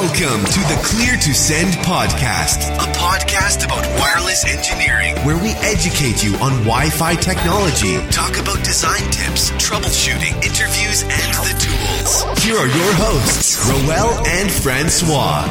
Welcome to the Clear to Send podcast, a podcast about wireless engineering, where we educate you on Wi-Fi technology, talk about design tips, troubleshooting, interviews, and the tools. Here are your hosts, Roel and Francois.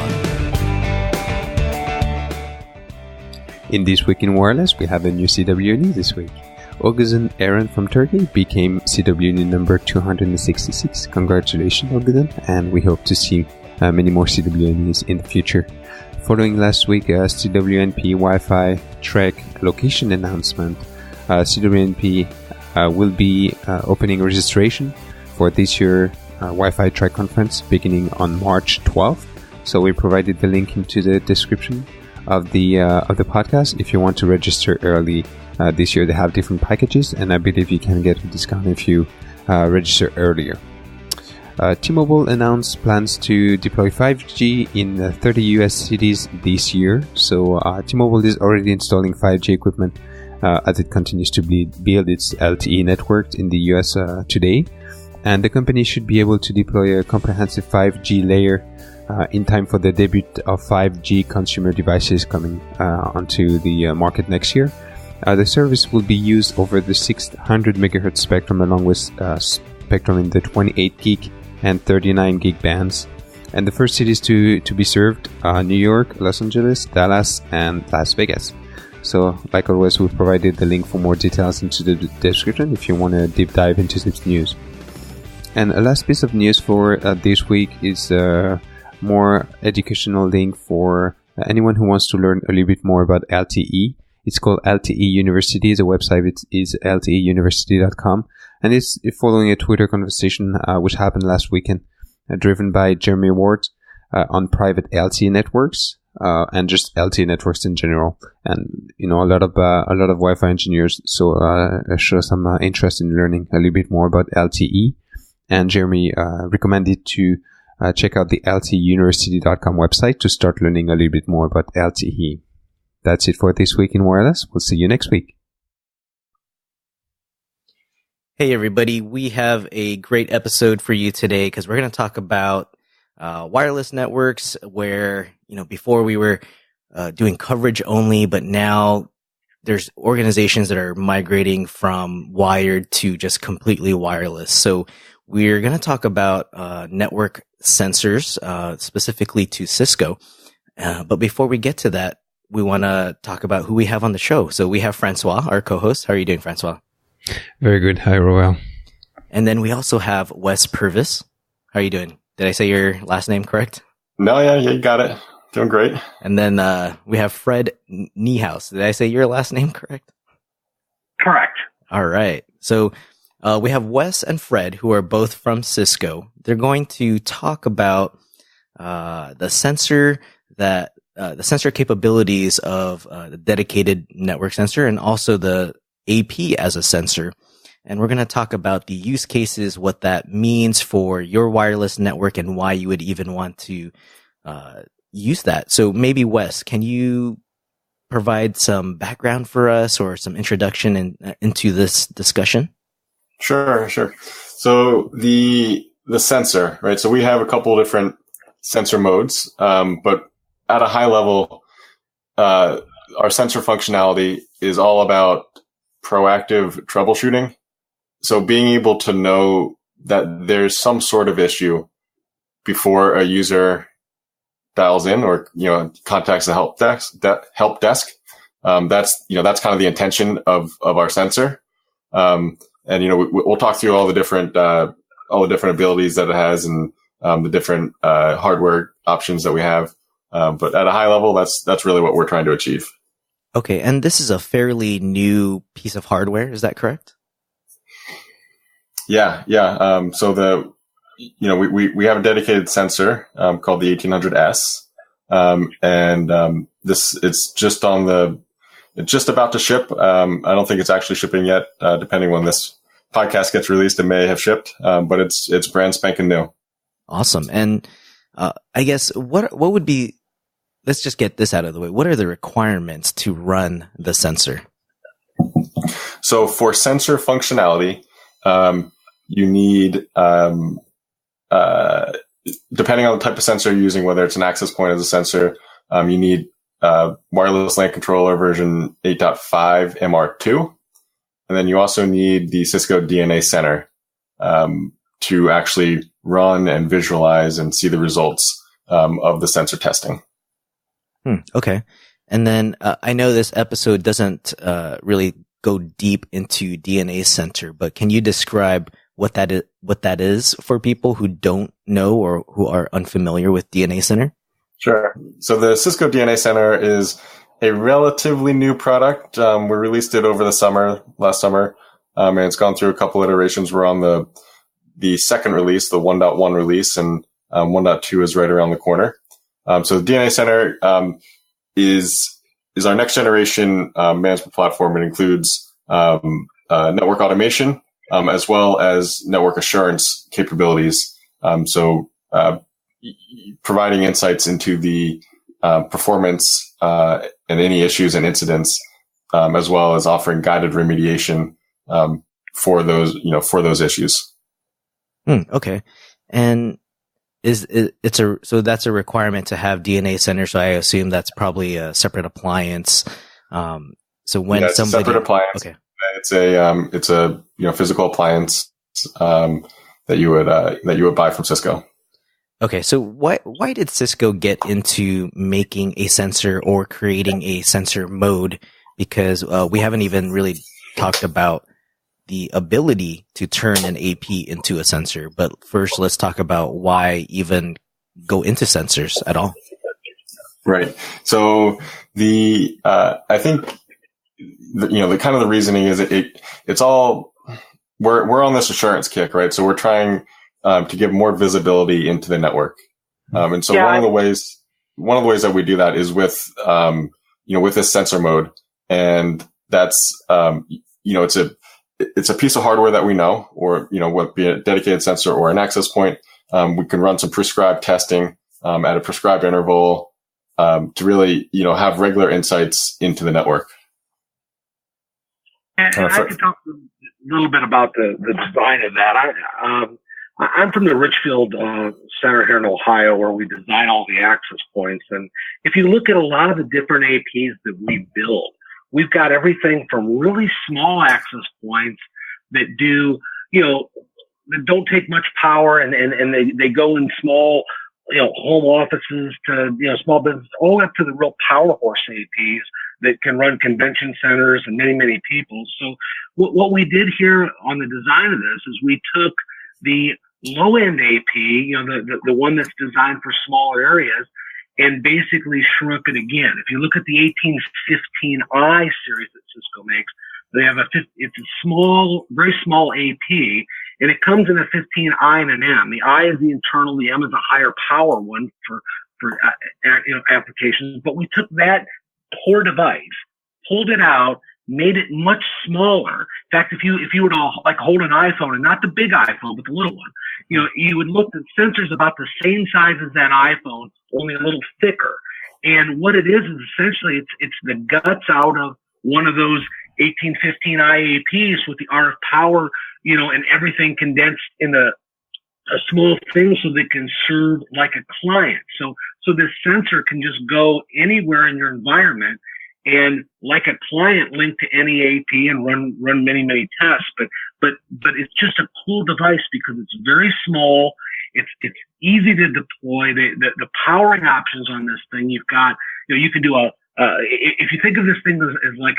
In This Week in Wireless, we have a new CWNE this week. Oguzhan Eren from Turkey became CWNE number 266. Congratulations, Oguzhan, and we hope to see many more CWNEs in the future. Following last week, CWNP Wi-Fi Trek location announcement, CWNP will be opening registration for this year Wi-Fi Trek conference beginning on March 12th. So we provided the link into the description of the podcast. If you want to register early this year, they have different packages, and I believe you can get a discount if you register earlier. T-Mobile announced plans to deploy 5G in 30 US cities this year. So T-Mobile is already installing 5G equipment as it continues to build its LTE network in the US today. And the company should be able to deploy a comprehensive 5G layer in time for the debut of 5G consumer devices coming onto the market next year. The service will be used over the 600 MHz spectrum, along with spectrum in the 28 gig and 39 gig bands. And the first cities to be served are New York, Los Angeles, Dallas, and Las Vegas. So, like always, we've provided the link for more details into the description if you want to deep dive into this news. And a last piece of news for this week is a more educational link for anyone who wants to learn a little bit more about LTE. It's called LTE University. The website is lteuniversity.com. And it's following a Twitter conversation which happened last weekend, driven by Jeremy Ward on private LTE networks and just LTE networks in general. And a lot of Wi-Fi engineers show some interest in learning a little bit more about LTE. And Jeremy recommended to check out the lteuniversity.com website to start learning a little bit more about LTE. That's it for This Week in Wireless. We'll see you next week. Hey everybody, we have a great episode for you today because we're going to talk about wireless networks where, before we were doing coverage only, but now there's organizations that are migrating from wired to just completely wireless. So we're going to talk about network sensors, specifically to Cisco. But before we get to that, we want to talk about who we have on the show. So we have Francois, our co-host. How are you doing, Francois? Very good. Hi, Roel. And then we also have Wes Purvis. How are you doing? Did I say your last name correct? No, yeah, you got it. Doing great. And then we have Fred Niehaus. Did I say your last name correct? Correct. All right. So we have Wes and Fred, who are both from Cisco. They're going to talk about the sensor capabilities of the dedicated network sensor and also the AP as a sensor. And we're going to talk about the use cases, what that means for your wireless network and why you would even want to use that. So maybe Wes, can you provide some background for us or some introduction into this discussion? Sure. So the sensor, right? So we have a couple of different sensor modes, but at a high level, our sensor functionality is all about proactive troubleshooting. So being able to know that there's some sort of issue before a user dials in or, contacts the help desk. That's kind of the intention of our sensor. And we'll talk through all the different abilities that it has and the different hardware options that we have. But at a high level, that's really what we're trying to achieve. Okay, and this is a fairly new piece of hardware, is that correct? Yeah. So we have a dedicated sensor called the 1800S, and it's just about to ship. I don't think it's actually shipping yet. Depending when this podcast gets released, it may have shipped, but it's brand spanking new. Awesome. And I guess what would be? Let's just get this out of the way. What are the requirements to run the sensor? So for sensor functionality, you need depending on the type of sensor you're using, whether it's an access point as a sensor, you need wireless LAN controller version 8.5 MR2. And then you also need the Cisco DNA Center to actually run and visualize and see the results of the sensor testing. Okay. And then I know this episode doesn't really go deep into DNA Center, but can you describe what that is for people who don't know or who are unfamiliar with DNA Center? Sure. So the Cisco DNA Center is a relatively new product. We released it over the last summer, and it's gone through a couple iterations. We're on the second release, the 1.1 release, and 1.2 is right around the corner. So the DNA Center is our next generation management platform. It includes network automation as well as network assurance capabilities. So providing insights into the performance and any issues and incidents, as well as offering guided remediation for those issues. Okay, and so that's a requirement to have DNA Center. So I assume that's probably a separate appliance. So when it's somebody, a separate appliance, okay, it's a physical appliance that you would buy from Cisco. Okay, so why did Cisco get into making a sensor or creating a sensor mode? Because we haven't even really talked about the ability to turn an AP into a sensor. But first, let's talk about why even go into sensors at all. Right. So I think the kind of the reasoning is it's all we're on this assurance kick, right? So we're trying to give more visibility into the network. And so one of the ways that we do that is with this sensor mode. And that's, it's a piece of hardware that we know, or, what be a dedicated sensor or an access point. We can run some prescribed testing, at a prescribed interval, to really, have regular insights into the network. And I could talk a little bit about the design of that. I'm from the Richfield Center here in Ohio, where we design all the access points. And if you look at a lot of the different APs that we build, we've got everything from really small access points that do, that don't take much power, and they go in small, home offices to, small business, all up to the real power horse APs that can run convention centers and many, many people. So what we did here on the design of this is we took the low end AP, the one that's designed for smaller areas, and basically shrunk it again. If you look at the 1815i series that Cisco makes, they have it's a small, very small AP, and it comes in a 15i and an M. The I is the internal, the M is a higher power one for applications. But we took that poor device, pulled it out, made it much smaller. In fact, if you were to hold an iPhone, and not the big iPhone, but the little one, you would look at sensors about the same size as that iPhone, only a little thicker. And what it is essentially it's the guts out of one of those 1815i APs with the RF power, and everything condensed in a small thing so they can serve like a client. So this sensor can just go anywhere in your environment and like a client link to any AP and run many, many tests. But it's just a cool device because it's very small. It's easy to deploy. The powering options on this thing, you've got, you can do if you think of this thing as like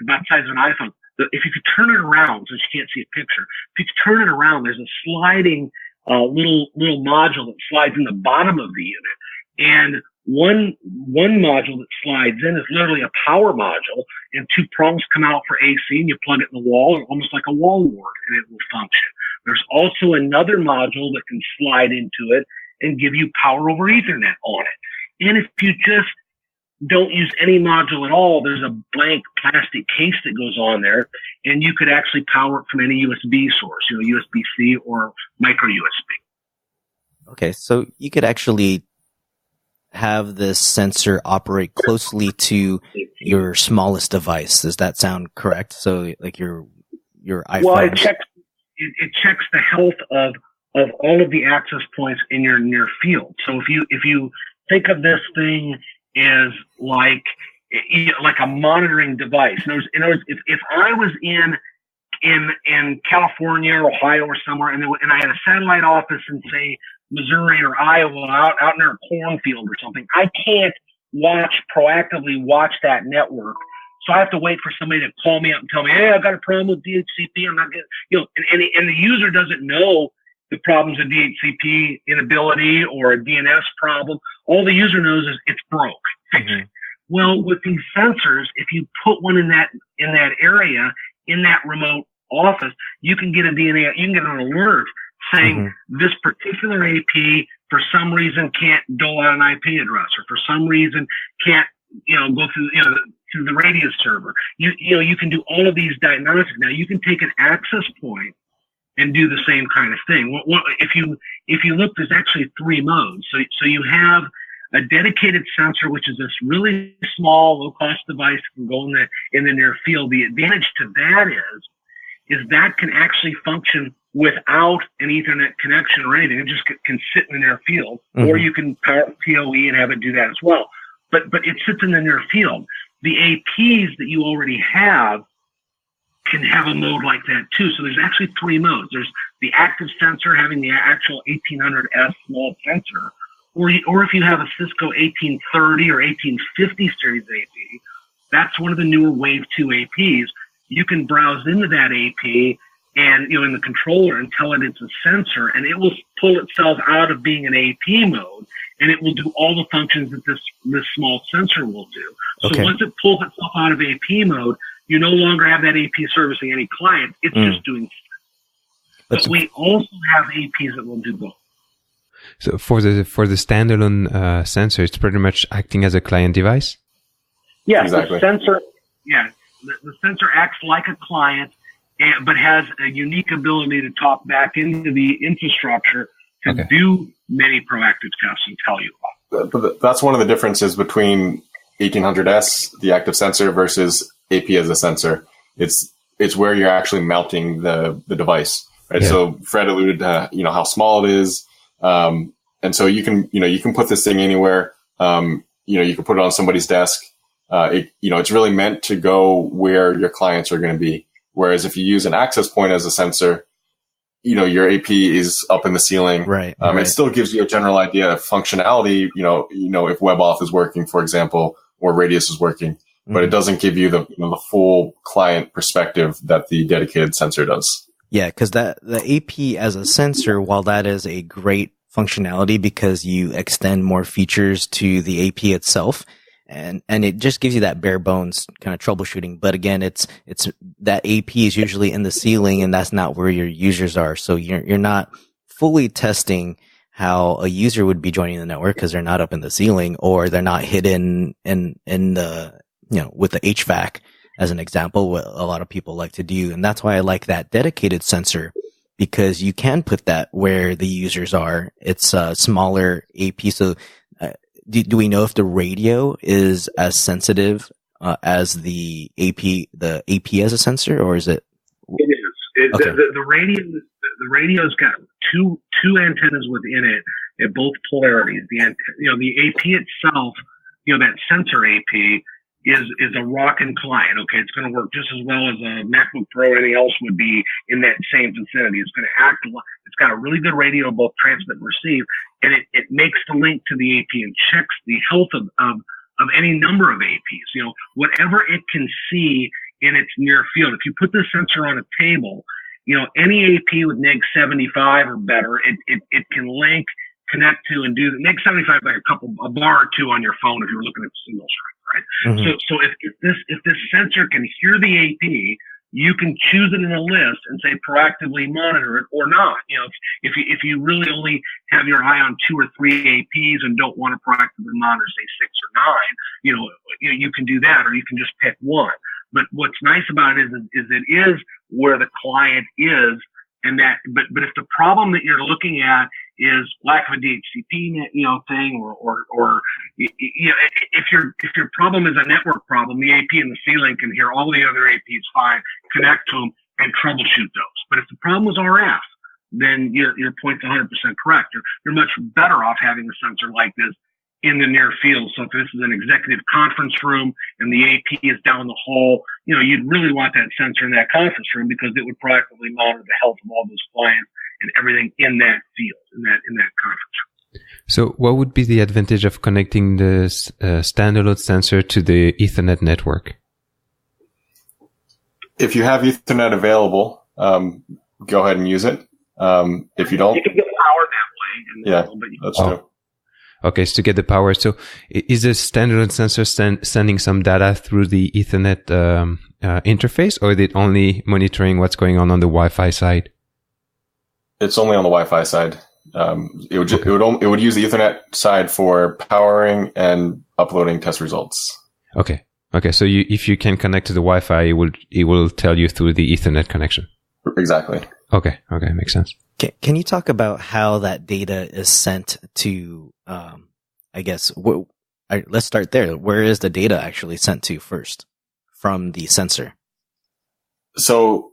about the size of an iPhone, if you could turn it around, since you can't see a picture, if you could turn it around, there's a sliding, little module that slides in the bottom of the unit. And one module that slides in is literally a power module, and two prongs come out for AC, and you plug it in the wall, almost like a wall wart, and it will function. There's also another module that can slide into it and give you power over Ethernet on it. And if you just don't use any module at all, there's a blank plastic case that goes on there, and you could actually power it from any USB source, USB-C or micro USB. Okay, so you could actually have this sensor operate closely to your smallest device. Does that sound correct? So like your iPhone. Well, it checks the health of of all of the access points in your near field. So if you think of this thing as like a monitoring device. In other words, if I was in California or Ohio or somewhere, and I had a satellite office in, say, Missouri or Iowa, out near a cornfield or something, I can't proactively watch that network. So I have to wait for somebody to call me up and tell me, hey, I've got a problem with DHCP. I'm not getting, and the user doesn't know the problems of DHCP inability or a DNS problem. All the user knows is it's broke. Fix it. Well, with these sensors, if you put one in that area, in that remote office, you can get an alert saying this particular AP for some reason can't dole out an IP address, or for some reason can't, go through, through the radius server. You can do all of these diagnostics. Now you can take an access point and do the same kind of thing. If you look, there's actually 3 modes. So you have a dedicated sensor, which is this really small, low-cost device that can go in the near field. The advantage to that is that can actually function without an Ethernet connection or anything. It just can sit in the near field, or you can power PoE and have it do that as well. But it sits in the near field. The APs that you already have can have a mode like that too. So there's actually 3 modes. There's the active sensor having the actual 1800S small sensor, or if you have a Cisco 1830 or 1850 series AP, that's one of the newer Wave 2 APs. You can browse into that AP and, in the controller and tell it it's a sensor, and it will pull itself out of being an AP mode, and it will do all the functions that this small sensor will do. So once it pulls itself out of AP mode, you no longer have that AP servicing any client. It's just doing stuff. But we also have APs that will do both. So for the standalone sensor, it's pretty much acting as a client device? Yeah, exactly. The sensor acts like a client, but has a unique ability to talk back into the infrastructure to do many proactive tests and tell you about. But that's one of the differences between 1800S, the active sensor, versus AP as a sensor. It's where you're actually mounting the device, right? Yeah. So Fred alluded to how small it is, and so you can put this thing anywhere. You can put it on somebody's desk. It's really meant to go where your clients are going to be. Whereas if you use an access point as a sensor, your AP is up in the ceiling. Right. It still gives you a general idea of functionality, if WebAuth is working, for example, or Radius is working, but it doesn't give you the full client perspective that the dedicated sensor does. Yeah, because the AP as a sensor, while that is a great functionality because you extend more features to the AP itself, and it just gives you that bare bones kind of troubleshooting. But again, it's that AP is usually in the ceiling, and that's not where your users are. So you're not fully testing how a user would be joining the network because they're not up in the ceiling, or they're not hidden in the, with the HVAC as an example, what a lot of people like to do. And that's why I like that dedicated sensor, because you can put that where the users are. It's a smaller AP. So do we know if the radio is as sensitive as the AP as a sensor, or is it? It is. The radio's got two antennas within it at both polarities. The AP itself, that sensor AP is a rocking client. Okay, it's going to work just as well as a MacBook Pro or anything else would be in that same vicinity. It's going to act. It's got a really good radio, both transmit and receive, and it makes the link to the AP and checks the health of any number of APs. Whatever it can see in its near field. If you put the sensor on a table, any AP with neg 75 or better, it can link, connect to, and do the neg 75 like a bar or two on your phone if you're looking at single strength. Right. So if this sensor can hear the AP, you can choose it in a list and say proactively monitor it or not. If you really only have your eye on 2 or 3 APs and don't want to proactively monitor, say 6 or 9, you can do that, or you can just pick one. But what's nice about it is it is where the client is, and that. But if the problem that you're looking at is lack of a DHCP, thing, or if your problem is a network problem, the AP in the ceiling can hear all the other APs fine, connect to them, and troubleshoot those. But if the problem was RF, then your point's 100% correct. You're much better off having a sensor like this in the near field. So if this is an executive conference room and the AP is down the hall, you'd really want that sensor in that conference room because it would proactively monitor the health of all those clients and everything in that field, in that conference room. So what would be the advantage of connecting the standalone sensor to the Ethernet network? If you have Ethernet available, go ahead and use it. If you don't, you can get power that way. Yeah, that's true. Okay, so to get the power. So is the standalone sensor sending some data through the Ethernet interface, or is it only monitoring what's going on the Wi-Fi side? It's only on the Wi-Fi side. It would use the Ethernet side for powering and uploading test results. Okay. So if you can connect to the Wi-Fi, it will tell you through the Ethernet connection. Exactly. Okay, makes sense. Can you talk about how that data is sent to? I guess let's start there. Where is the data actually sent to first from the sensor? So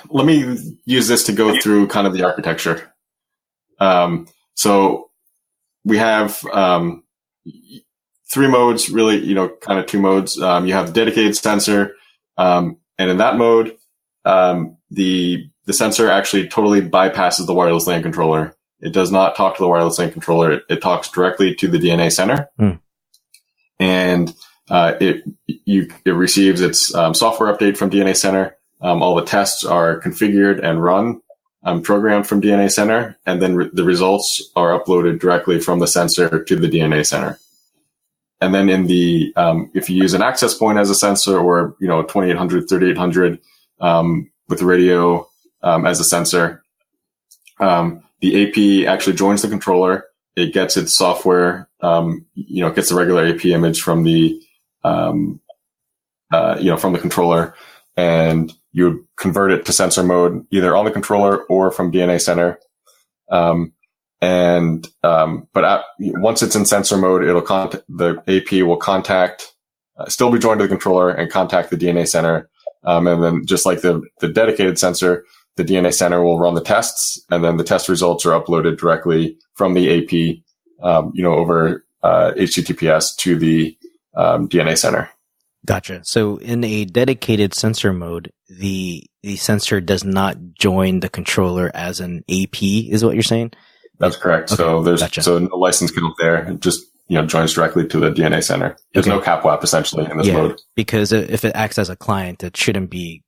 let me use this to go through kind of the architecture. So we have three modes, really, kind of two modes. You have the dedicated sensor, and in that mode, the sensor actually totally bypasses the wireless LAN controller. It does not talk to the wireless LAN controller. It talks directly to the DNA center, and it receives its software update from DNA center. All the tests are configured and run, programmed from DNA center, and then the results are uploaded directly from the sensor to the DNA center. And then in the if you use an access point as a sensor, or 2800, 3800 with radio as a sensor, the AP actually joins the controller. It gets its software, it gets the regular AP image from the from the controller, and you convert it to sensor mode either on the controller or from DNA center. But once it's in sensor mode, the AP will still be joined to the controller and contact the DNA center. And then just like the dedicated sensor, the DNA center will run the tests, and then the test results are uploaded directly from the AP, over HTTPS to the DNA center. Gotcha. So in a dedicated sensor mode, the sensor does not join the controller as an AP, is what you're saying? That's correct. Okay. So no license connect there. It just joins directly to the DNA center. There's no CAPWAP essentially in this mode. Because if it acts as a client, it shouldn't be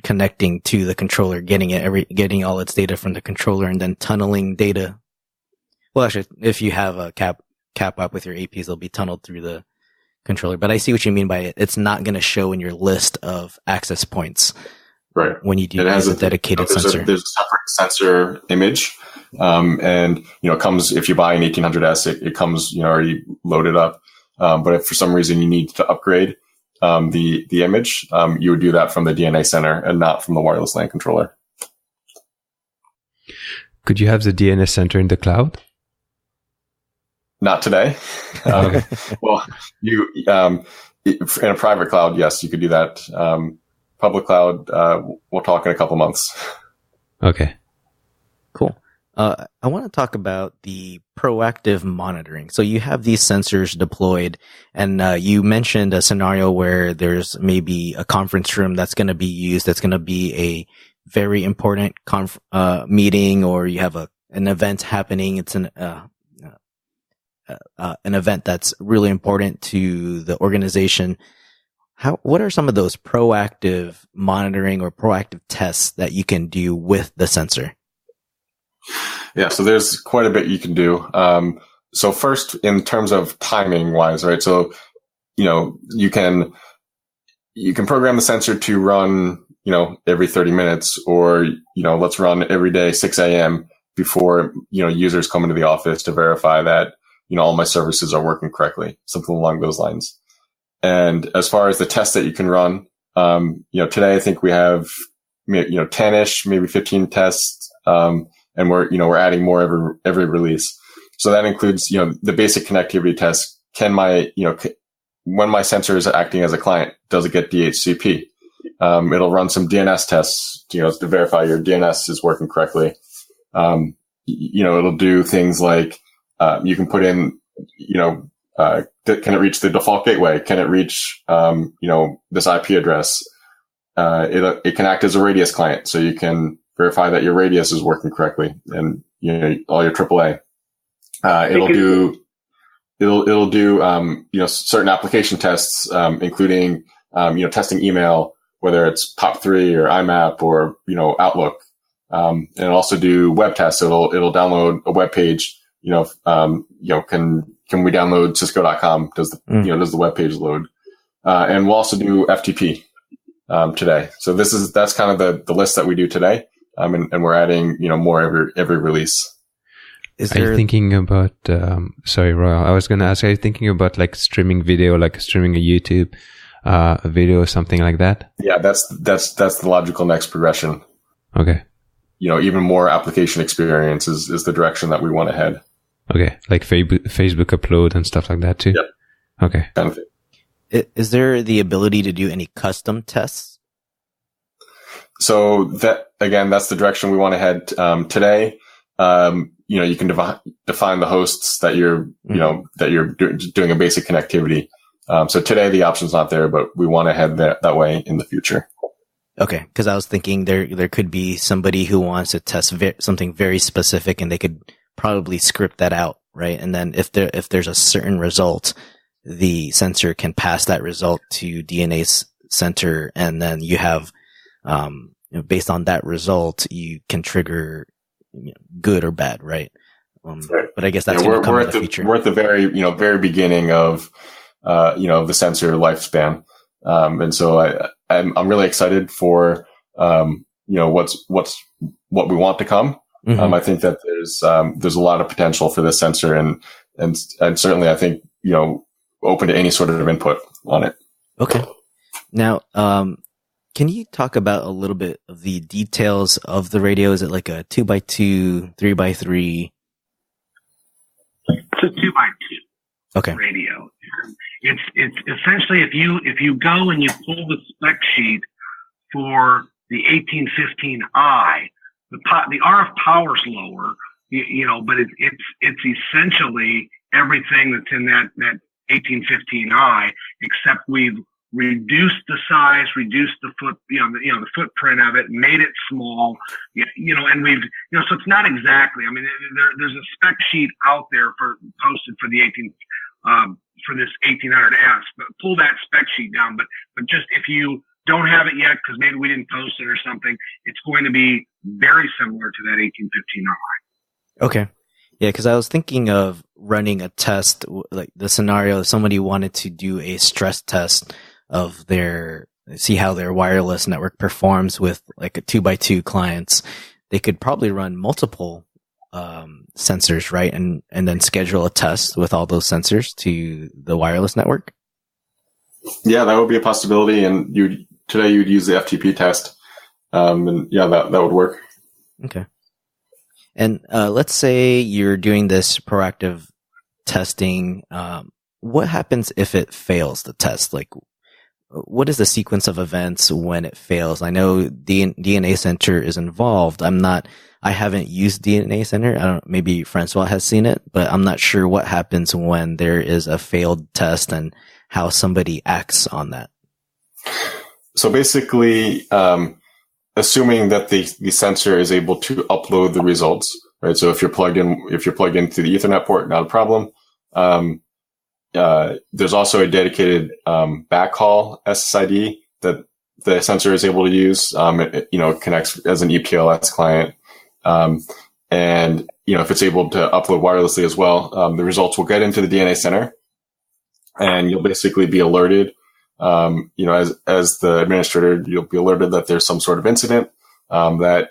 connecting to the controller, getting all its data from the controller, and then tunneling data. Well, actually, if you have a CAPWAP with your APs, they'll be tunneled through the controller. But I see what you mean by it. It's not going to show in your list of access points, right? When you use a dedicated sensor. There's a separate sensor image, and it comes if you buy an 1800S, it comes already loaded up. But if for some reason you need to upgrade the image, you would do that from the DNA center and not from the wireless LAN controller. Could you have the DNA center in the cloud? Not today. Well, you in a private cloud, yes, you could do that. Public cloud, we'll talk in a couple months. Okay. Cool. I want to talk about the proactive monitoring. So you have these sensors deployed, and you mentioned a scenario where there's maybe a conference room that's going to be used. That's going to be a very important meeting, or you have an event happening. It's an event that's really important to the organization. What are some of those proactive monitoring or proactive tests that you can do with the sensor? Yeah, so there's quite a bit you can do. So first, in terms of timing wise, right? So, you can program the sensor to run, every 30 minutes, or, let's run every day, 6 a.m. before, users come into the office to verify that, all my services are working correctly, something along those lines. And as far as the tests that you can run, today I think we have, 10-ish, maybe 15 tests, and we're adding more every release. So that includes, the basic connectivity test. When my sensor is acting as a client, does it get DHCP? It'll run some DNS tests, to verify your DNS is working correctly. It'll do things like, you can put in, can it reach the default gateway? Can it reach, this IP address? It can act as a radius client, so you can verify that your radius is working correctly, and all your AAA. It'll do certain application tests, including testing email, whether it's POP3 or IMAP or Outlook. And it'll also do web tests. So it'll download a web page. Can we download Cisco.com? Does the web page load? And we'll also do FTP today. So that's kind of the list that we do today. And we're adding more every release. Are you thinking about? Sorry, Royal. I was going to ask. Are you thinking about like streaming video, like streaming a YouTube video or something like that? Yeah, that's the logical next progression. Okay. Even more application experience is the direction that we want to head. Okay, like Facebook upload and stuff like that too? Yep. Okay. Kind of thing. Is there the ability to do any custom tests? So that's the direction we want to head today. You can define the hosts that you're doing a basic connectivity. So today the option's not there, but we want to head that way in the future. Okay, because I was thinking there could be somebody who wants to test something very specific, and they could probably script that out, right? And then if there's a certain result, the sensor can pass that result to DNA's center, and then you have, based on that result, you can trigger good or bad, right? Right. But I guess that's going to come in the future. We're at the very beginning of, the sensor lifespan. And so I'm really excited for, what we want to come. Mm-hmm. I think that there's a lot of potential for this sensor, and certainly I think, open to any sort of input on it. Okay. Now, can you talk about a little bit of the details of the radio? Is it like a 2x2, 3x3? It's a 2x2 radio. It's essentially if you go and you pull the spec sheet for the 1815i, the RF power's lower, but it's essentially everything that's in that 1815i, except we've reduced the size, reduced the the footprint of it, made it small, and we've, so it's not exactly, there's a spec sheet out there posted for the for this 1800S, but pull that spec sheet down. But just if you don't have it yet, because maybe we didn't post it or something, it's going to be very similar to that 1815i. Okay. Yeah, because I was thinking of running a test, like the scenario if somebody wanted to do a stress test of see how their wireless network performs with like a 2x2 clients. They could probably run multiple sensors, right? And then schedule a test with all those sensors to the wireless network. Yeah, that would be a possibility. And today you'd use the FTP test. And yeah, that would work. Okay. And let's say you're doing this proactive testing. What happens if it fails the test? Like, what is the sequence of events when it fails? I know DNA Center is involved. I haven't used DNA Center. Maybe Francois has seen it, but I'm not sure what happens when there is a failed test and how somebody acts on that. So basically, assuming that the sensor is able to upload the results, right? So if you're plugged in through the Ethernet port, not a problem. There's also a dedicated backhaul SSID that the sensor is able to use. It connects as an EPLS client. And if it's able to upload wirelessly as well, the results will get into the DNA Center, and you'll basically be alerted. As the administrator, you'll be alerted that there's some sort of incident, that,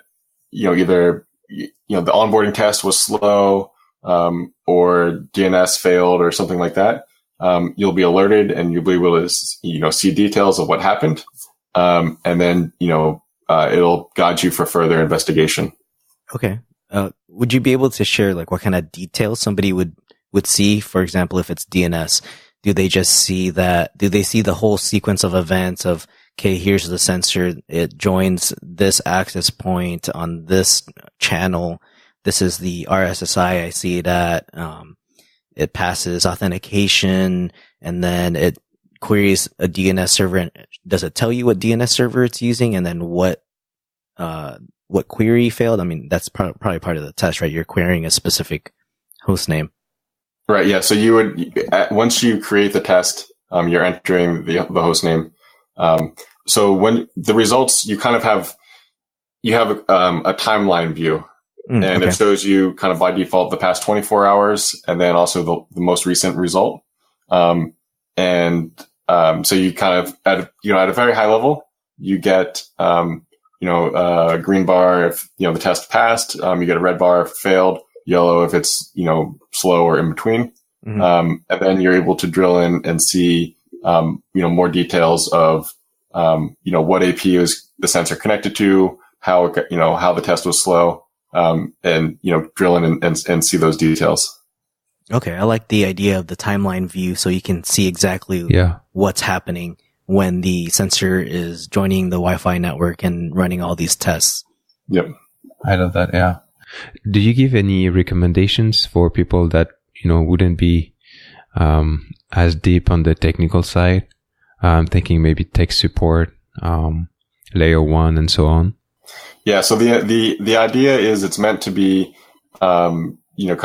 either, the onboarding test was slow, or DNS failed or something like that. You'll be alerted and you'll be able to, see details of what happened. And then, it'll guide you for further investigation. Okay. Would you be able to share like what kind of details somebody would see? For example, if it's DNS, do they just see that? Do they see the whole sequence of events of okay, here's the sensor. It joins this access point on this channel. This is the RSSI I see it at. It passes authentication, and then it queries a DNS server. And does it tell you what DNS server it's using, and then what query failed? I mean, that's probably part of the test, right? You're querying a specific host name. Right. Yeah. So you would, once you create the test, you're entering the host name. So when the results, you kind of have, a timeline view, and okay. It shows you kind of by default the past 24 hours, and then also the most recent result. So you kind of at a very high level, you get, a green bar if, the test passed, you get a red bar if it failed, yellow if it's, slow or in between. And then you're able to drill in and see, more details of, what AP is the sensor connected to, how the test was slow, and, drill in and see those details. Okay. I like the idea of the timeline view, so you can see exactly what's happening when the sensor is joining the Wi-Fi network and running all these tests. Yep. I love that. Yeah. Do you give any recommendations for people that, wouldn't be as deep on the technical side? Thinking maybe tech support, layer 1 and so on. Yeah. So the idea is it's meant to be, kind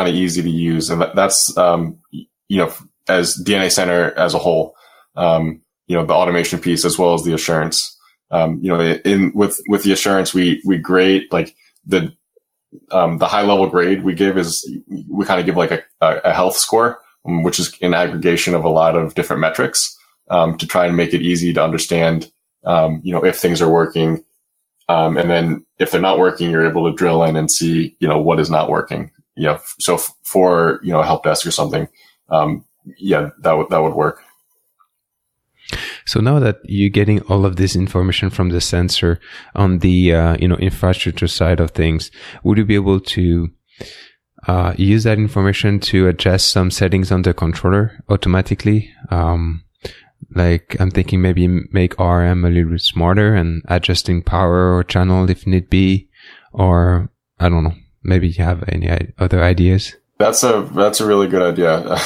of easy to use. And that's, as DNA Center as a whole, the automation piece as well as the assurance. With the assurance, we grade like the high level grade we give is we kind of give like a health score, which is an aggregation of a lot of different metrics, to try and make it easy to understand, if things are working. And then if they're not working, you're able to drill in and see, what is not working. So for, a help desk or something, that would work. So now that you're getting all of this information from the sensor on the, infrastructure side of things, would you be able to, use that information to adjust some settings on the controller automatically? Like I'm thinking maybe make RM a little bit smarter and adjusting power or channel if need be, or I don't know, maybe you have any other ideas? That's a really good idea.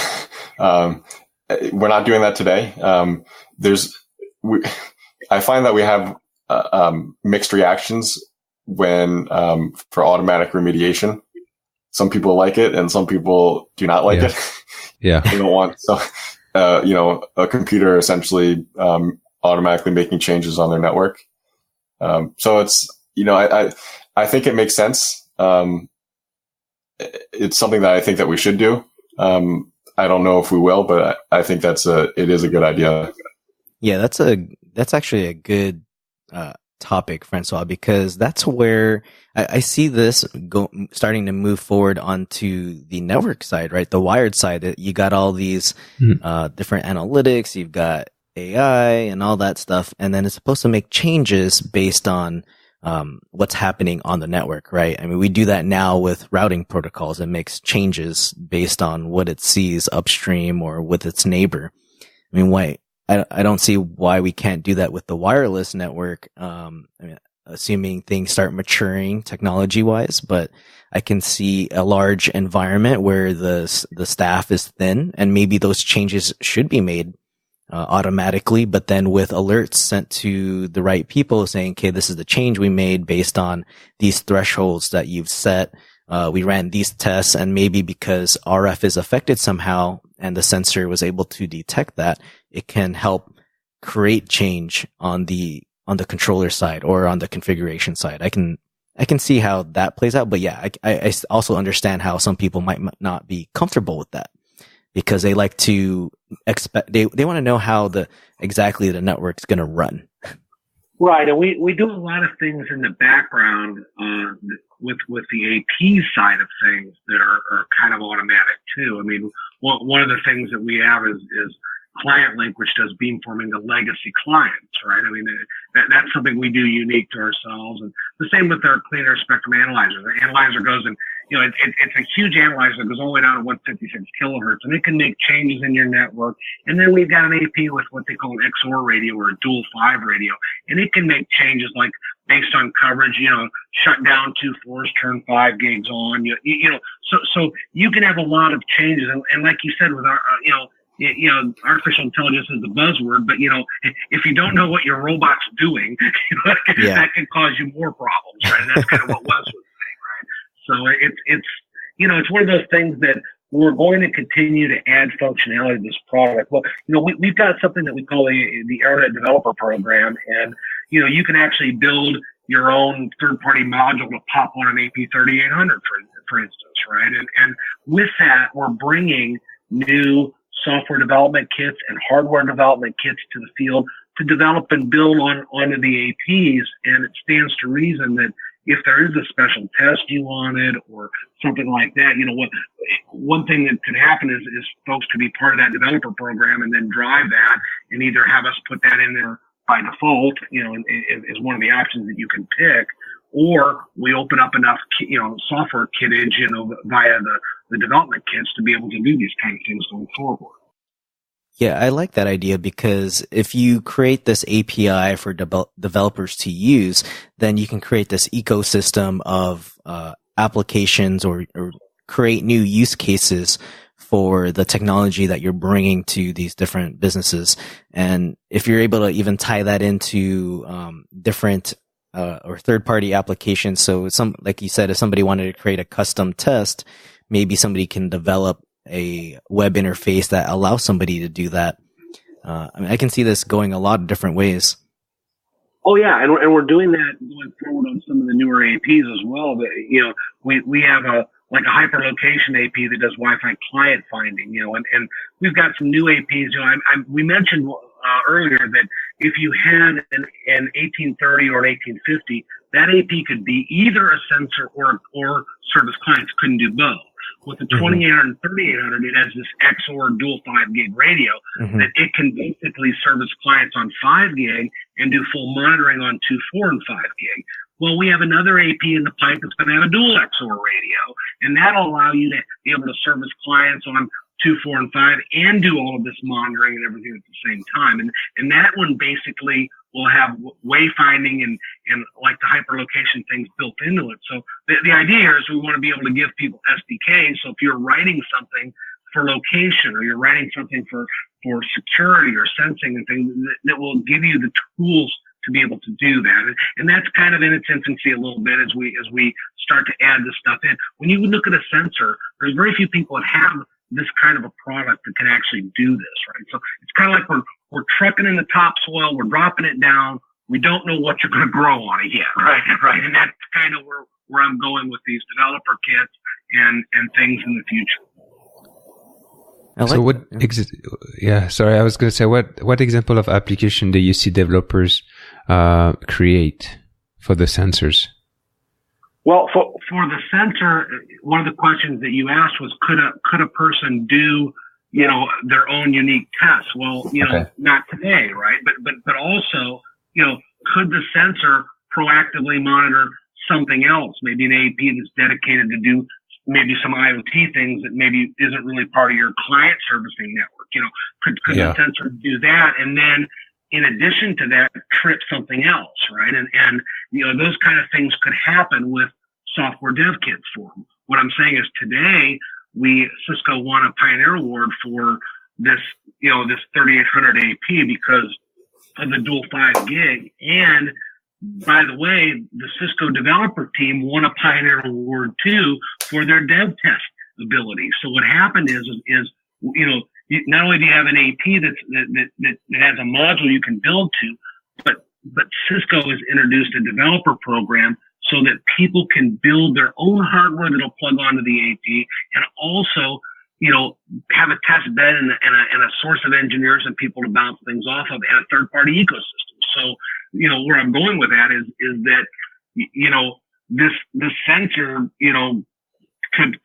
We're not doing that today. I find that we have mixed reactions when for automatic remediation. Some people like it, and some people do not like it. Yeah, they don't want a computer essentially automatically making changes on their network. So it's I think it makes sense. It's something that I think that we should do. I don't know if we will, but I think it is a good idea. Yeah, that's actually a good topic, Francois, because that's where I see this starting to move forward onto the network side, right? The wired side. That you got all these different analytics, you've got AI and all that stuff, and then it's supposed to make changes based on what's happening on the network, right? I mean, we do that now with routing protocols. It makes changes based on what it sees upstream or with its neighbor. I mean, I don't see why we can't do that with the wireless network. Assuming things start maturing technology wise, but I can see a large environment where the staff is thin, and maybe those changes should be made automatically, but then with alerts sent to the right people saying, okay, this is the change we made based on these thresholds that you've set. We ran these tests, and maybe because RF is affected somehow and the sensor was able to detect that, it can help create change on the controller side or on the configuration side. I can see how that plays out, but yeah, I also understand how some people might not be comfortable with that, because they like to expect, they want to know how exactly the network's going to run. Right. And we do a lot of things in the background, with the AP side of things that are kind of automatic too. I mean, one of the things that we have is Client Link, which does beamforming to legacy clients, right? I mean, that's something we do unique to ourselves. And the same with our clean air spectrum analyzer. The analyzer goes and, it's a huge analyzer that goes all the way down to 156 kilohertz, and it can make changes in your network. And then we've got an AP with what they call an XOR radio or a dual 5 radio, and it can make changes like based on coverage, shut down 2 4s, turn 5 gigs on, so you can have a lot of changes. And like you said, with our, artificial intelligence is the buzzword, but if you don't know what your robot's doing, that can cause you more problems, right? And that's kind of what Wes was saying, right? So it's one of those things that we're going to continue to add functionality to this product. Well, we've got something that we call the AirNet Developer Program, and you can actually build your own third-party module to pop on an AP3800, for instance, right? And with that, we're bringing new software development kits and hardware development kits to the field to develop and build onto the APs. And it stands to reason that if there is a special test you wanted or something like that, one thing that could happen is folks could be part of that developer program and then drive that and either have us put that in there by default, is one of the options that you can pick, or we open up enough, software kittage, via the development kits to be able to do these kind of things going forward. Yeah, I like that idea because if you create this API for developers to use, then you can create this ecosystem of applications or create new use cases for the technology that you're bringing to these different businesses. And if you're able to even tie that into different or third-party applications, so like you said, if somebody wanted to create a custom test, maybe somebody can develop a web interface that allows somebody to do that. I can see this going a lot of different ways. Oh yeah, and we're doing that going forward on some of the newer APs as well. But we have a hyperlocation AP that does Wi-Fi client finding. And we've got some new APs. We mentioned earlier that if you had an 1830 or an 1850, that AP could be either a sensor or service clients. Couldn't do both. With the 2800 and 3800, it has this XOR dual 5 gig radio that it can basically service clients on 5 gig and do full monitoring on 2, 4, and 5 gig. Well, we have another AP in the pipe that's going to have a dual XOR radio, and that'll allow you to be able to service clients on 2, 4, and 5 and do all of this monitoring and everything at the same time. And that one basically will have wayfinding and like the hyperlocation things built into it. So the idea here is we want to be able to give people SDKs. So if you're writing something for location or you're writing something for security or sensing and things, that will give you the tools to be able to do that. And that's kind of in its infancy a little bit as we start to add this stuff in. When you look at a sensor, there's very few people that have this kind of a product that can actually do this, right? So it's kind of like we're trucking in the topsoil, we're dropping it down. We don't know what you're going to grow on it yet, right? Right. And that's kind of where I'm going with these developer kits and things in the future. Sorry, I was going to say, what example of application do you see developers create for the sensors? Well, for the sensor, one of the questions that you asked was, could a person do, their own unique tests? Well, not today, right? But also, could the sensor proactively monitor something else? Maybe an AP that's dedicated to do maybe some IoT things that maybe isn't really part of your client servicing network. Could the sensor do that? And then in addition to that, trip something else, right? And those kind of things could happen with software dev kits for them. What I'm saying is today, Cisco won a Pioneer Award for this 3800 AP because of the dual 5 gig. And by the way, the Cisco developer team won a Pioneer Award too for their dev test ability. So what happened is not only do you have an AP that has a module you can build to, but Cisco has introduced a developer program so that people can build their own hardware that'll plug onto the AP and also, have a test bed and a source of engineers and people to bounce things off of and a third-party ecosystem. So, where I'm going with that is that, this sensor,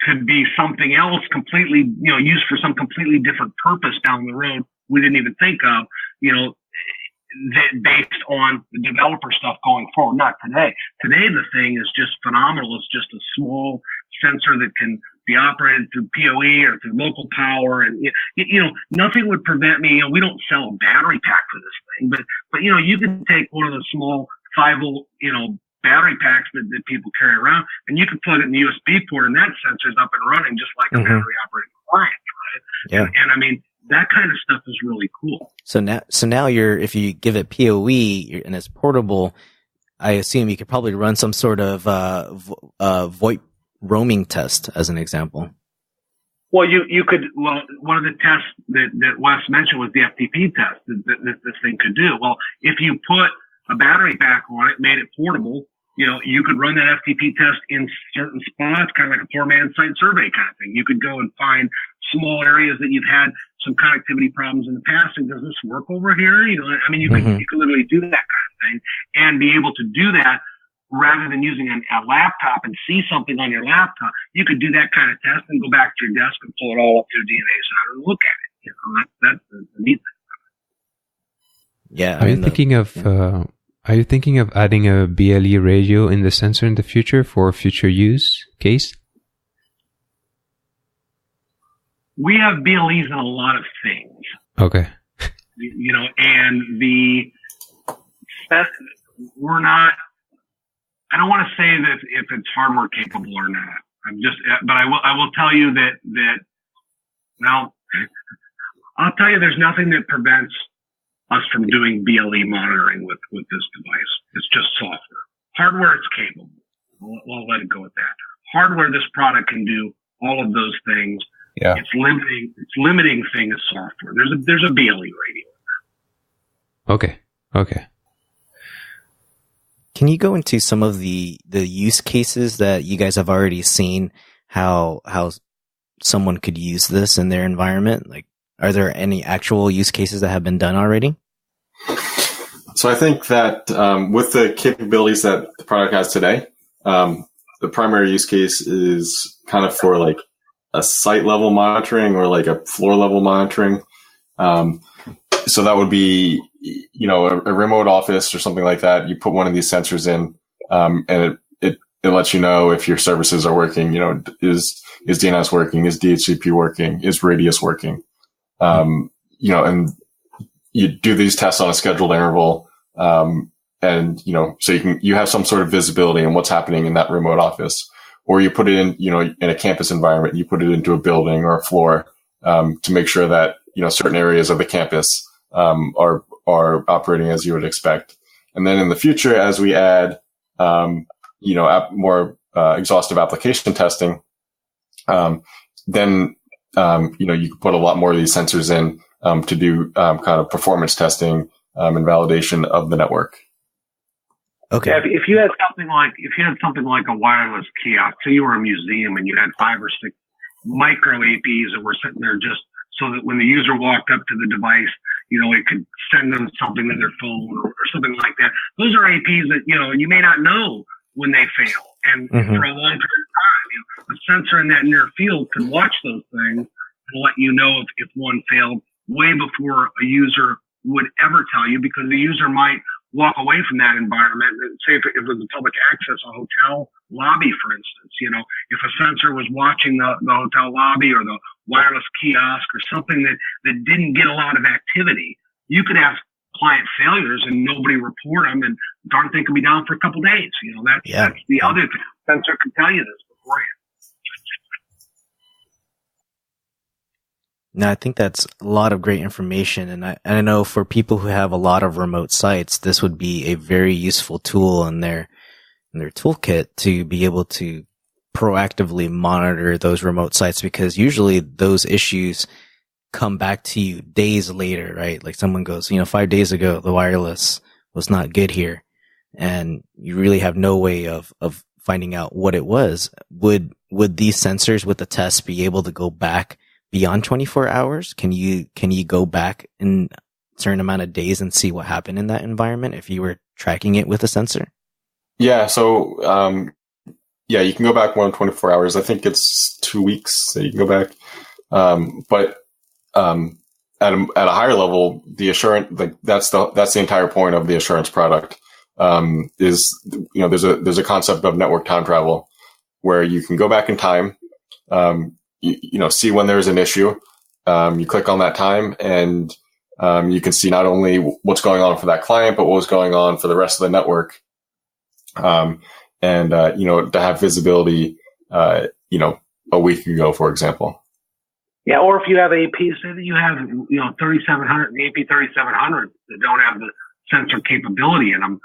could be something else completely, used for some completely different purpose down the road we didn't even think of, that based on the developer stuff going forward. Not today. Today, the thing is just phenomenal. It's just a small sensor that can be operated through PoE or through local power. And, nothing would prevent me. We don't sell a battery pack for this thing, but you can take one of the small 5-volt, battery packs that people carry around, and you can plug it in the USB port, and that sensor's up and running just like a battery operated appliance, right? Yeah. And I mean, that kind of stuff is really cool. So now if you give it PoE and it's portable, I assume you could probably run some sort of VoIP roaming test as an example. Well, you could. Well, one of the tests that Wes mentioned was the FTP test that this thing could do. Well, if you put a battery pack on it, made it portable, you could run that FTP test in certain spots, kind of like a poor man's site survey kind of thing. You could go and find small areas that you've had some connectivity problems in the past, and does this work over here? You could literally do that kind of thing and be able to do that rather than using a laptop and see something on your laptop. You could do that kind of test and go back to your desk and pull it all up through DNA Center and look at it. That's the neat thing. Yeah. Are you thinking of adding a BLE radio in the sensor in the future for future use case? We have BLEs in a lot of things. Okay. And we're not, I don't want to say that if it's hardware capable or not. But I will tell you that, well, I'll tell you there's nothing that prevents us from doing BLE monitoring with this device. It's just software. Hardware, it's capable. We'll let it go at that. Hardware, this product can do all of those things. Yeah. Its limiting thing is software. There's a BLE radio. Okay. Can you go into some of the use cases that you guys have already seen, how someone could use this in their environment? Like, are there any actual use cases that have been done already? So I think that with the capabilities that the product has today, the primary use case is kind of for like a site level monitoring or like a floor level monitoring. So that would be, a remote office or something like that. You put one of these sensors in, and it lets you know if your services are working. Is DNS working? Is DHCP working? Is Radius working? And you do these tests on a scheduled interval. So you have some sort of visibility on what's happening in that remote office, or you put it in, in a campus environment, you put it into a building or a floor, to make sure that, certain areas of the campus, are operating as you would expect. And then in the future, as we add, more, exhaustive application testing, then, you can put a lot more of these sensors in, to do, kind of performance testing, and validation of the network. Okay. Yeah, if you had something like a wireless kiosk, so you were a museum and you had 5 or 6 micro APs that were sitting there just so that when the user walked up to the device, it could send them something to their phone or something like that. Those are APs that, you may not know when they fail. And for a long period of time, a sensor in that near field could watch those things and let you know if one failed way before a user would ever tell you, because the user might walk away from that environment. Say if it was a public access, a hotel lobby, for instance, if a sensor was watching the hotel lobby or the wireless kiosk or something that didn't get a lot of activity, you could have client failures and nobody report them, and darn thing could be down for a couple of days. That's the other thing. Sensor can tell you this beforehand. No, I think that's a lot of great information. And I know for people who have a lot of remote sites, this would be a very useful tool in their toolkit to be able to proactively monitor those remote sites, because usually those issues come back to you days later, right? Like someone goes, 5 days ago, the wireless was not good here. And you really have no way of finding out what it was. Would these sensors with the test be able to go back beyond 24 hours? Can you go back in a certain amount of days and see what happened in that environment if you were tracking it with a sensor? Yeah. So, you can go back more than 24 hours. I think it's 2 weeks that you can go back. But at a higher level, the assurance, that's the entire point of the assurance product. Is, there's a concept of network time travel where you can go back in time, see when there's an issue. You click on that time and, you can see not only what's going on for that client, but what was going on for the rest of the network. To have visibility, a week ago, for example. Yeah, or if you have APs, say that you have, 3700, the AP 3700 that don't have the sensor capability in them,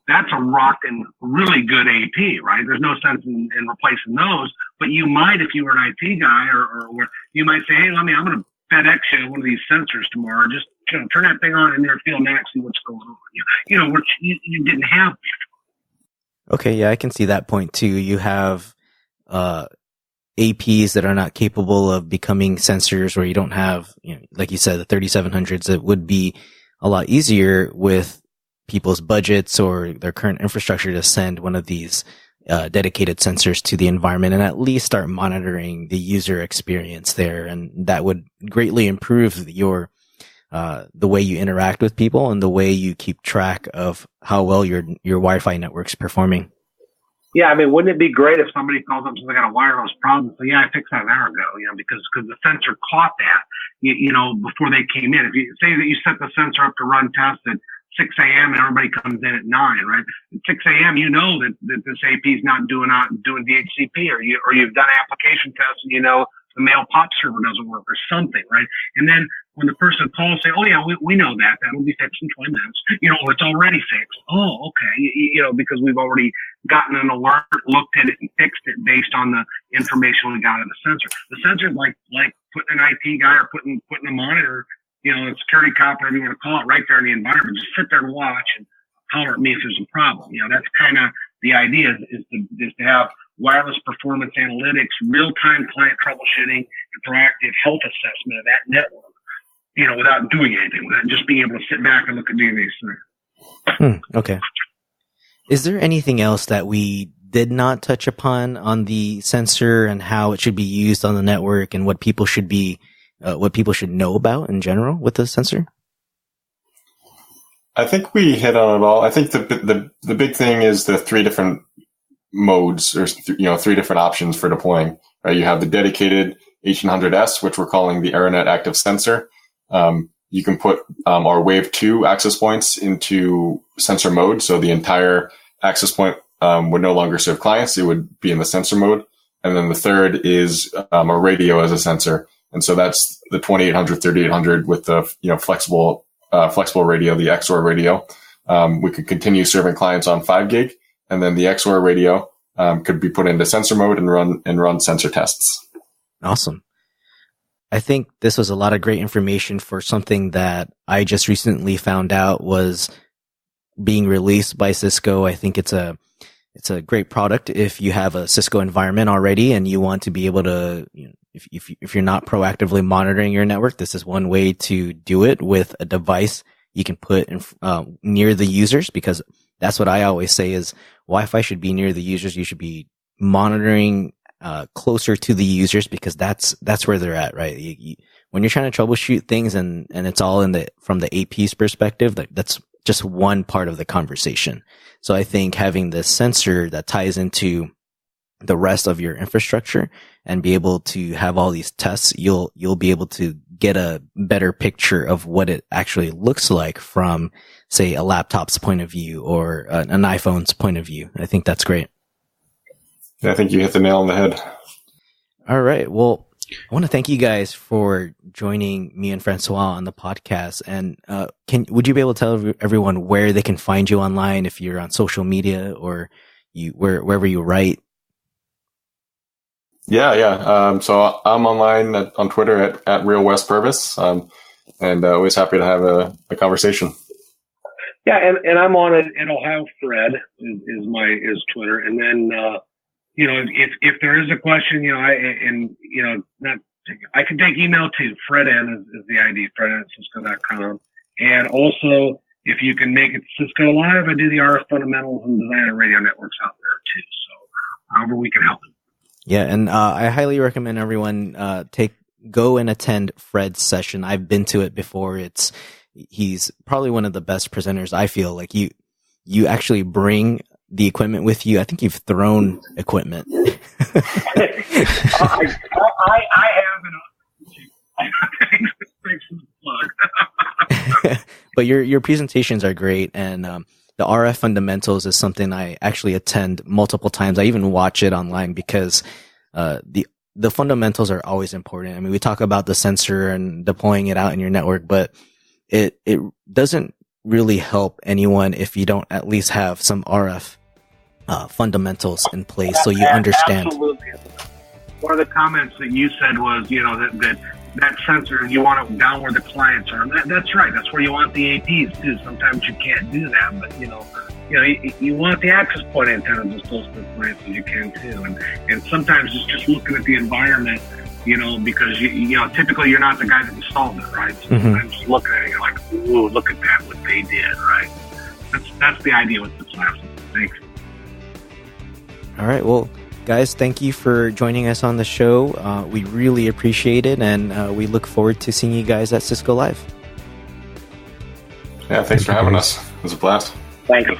that's a rockin' really good AP, right? There's no sense in replacing those, but you might, if you were an IT guy or you might say, hey, I'm going to FedEx you one of these sensors tomorrow. Just turn that thing on in your field now, see what's going on. Which you didn't have before. Okay, yeah, I can see that point too. You have APs that are not capable of becoming sensors, where you don't have, like you said, the 3700s. It would be a lot easier with people's budgets or their current infrastructure to send one of these dedicated sensors to the environment and at least start monitoring the user experience there. And that would greatly improve your the way you interact with people and the way you keep track of how well your Wi-Fi network's performing. Yeah, wouldn't it be great if somebody calls up and says, I got a wireless problem? So yeah, I fixed that an hour ago, because the sensor caught that, before they came in. If you say that you set the sensor up to run tests at 6 a.m. and everybody comes in at 9, right? At 6 a.m., that this AP is not doing DHCP, or you've done application tests and the mail pop server doesn't work or something, right? And then when the person calls, say, oh yeah, we know that'll be fixed in 20 minutes. It's already fixed. Oh, okay. Because we've already gotten an alert, looked at it and fixed it based on the information we got in the sensor. The sensor is like putting an IT guy or putting a monitor, a security cop, whatever you want to call it, right there in the environment. Just sit there and watch and holler at me if there's a problem. That's kind of the idea is to have wireless performance analytics, real-time client troubleshooting, and proactive health assessment of that network, without doing anything, without just being able to sit back and look at these things. Okay. Is there anything else that we did not touch upon on the sensor and how it should be used on the network and what people should know about in general with the sensor? I think we hit on it all. I think the big thing is the 3 different modes, or 3 different options for deploying. Right? You have the dedicated 1800S, which we're calling the AeroNet Active Sensor. You can put our Wave 2 access points into sensor mode, so the entire access point would no longer serve clients; it would be in the sensor mode. And then the third is a radio as a sensor, and so that's the 2800, 3800 with the flexible radio, the XOR radio. We could continue serving clients on 5 gig, and then the XOR radio could be put into sensor mode and run sensor tests. Awesome. I think this was a lot of great information for something that I just recently found out was being released by Cisco. I think it's a great product if you have a Cisco environment already and you want to be able to, if you're not proactively monitoring your network, this is one way to do it with a device you can put in, near the users, because that's what I always say is Wi-Fi should be near the users. You should be monitoring closer to the users, because that's where they're at, right? When you're trying to troubleshoot things and it's all from the AP's perspective, that's just one part of the conversation. So I think having this sensor that ties into the rest of your infrastructure and be able to have all these tests, you'll be able to get a better picture of what it actually looks like from, say, a laptop's point of view or an iPhone's point of view. I think that's great. Yeah, I think you hit the nail on the head. All right. Well, I want to thank you guys for joining me and Francois on the podcast. And would you be able to tell everyone where they can find you online, if you're on social media or wherever you write? Yeah. So I'm online on Twitter at Real Wes Purvis, and always happy to have a conversation. Yeah, and I'm on it. And Ohio Fred is Twitter, and then if there is a question, I can take email too. FredN is the ID, fredn@cisco.com. And also, if you can make it Cisco Live, I do the RF fundamentals and design and radio networks out there too. So however we can help them. Yeah, and I highly recommend everyone take go and attend Fred's session. I've been to it before. He's probably one of the best presenters. I feel like you actually bring the equipment with you. I think you've thrown equipment. I have, and thanks for the plug. But your presentations are great, and the RF fundamentals is something I actually attend multiple times. I even watch it online because the fundamentals are always important. I mean, we talk about the sensor and deploying it out in your network, but it doesn't really help anyone if you don't at least have some RF fundamentals in place, so you understand. Absolutely. One of the comments that you said was, that sensor, you want it down where the clients are. That's right. That's where you want the APs too. Sometimes you can't do that, but you want the access point antennas as close to the clients as you can too. And sometimes it's just looking at the environment, because typically you're not the guy that installed it, right? So sometimes just looking at it, you're like, ooh, look at that, what they did, right? That's the idea with the class. Thanks. All right. Well, guys, thank you for joining us on the show. We really appreciate it, and we look forward to seeing you guys at Cisco Live. Yeah, thanks for having us. It was a blast. Thank you.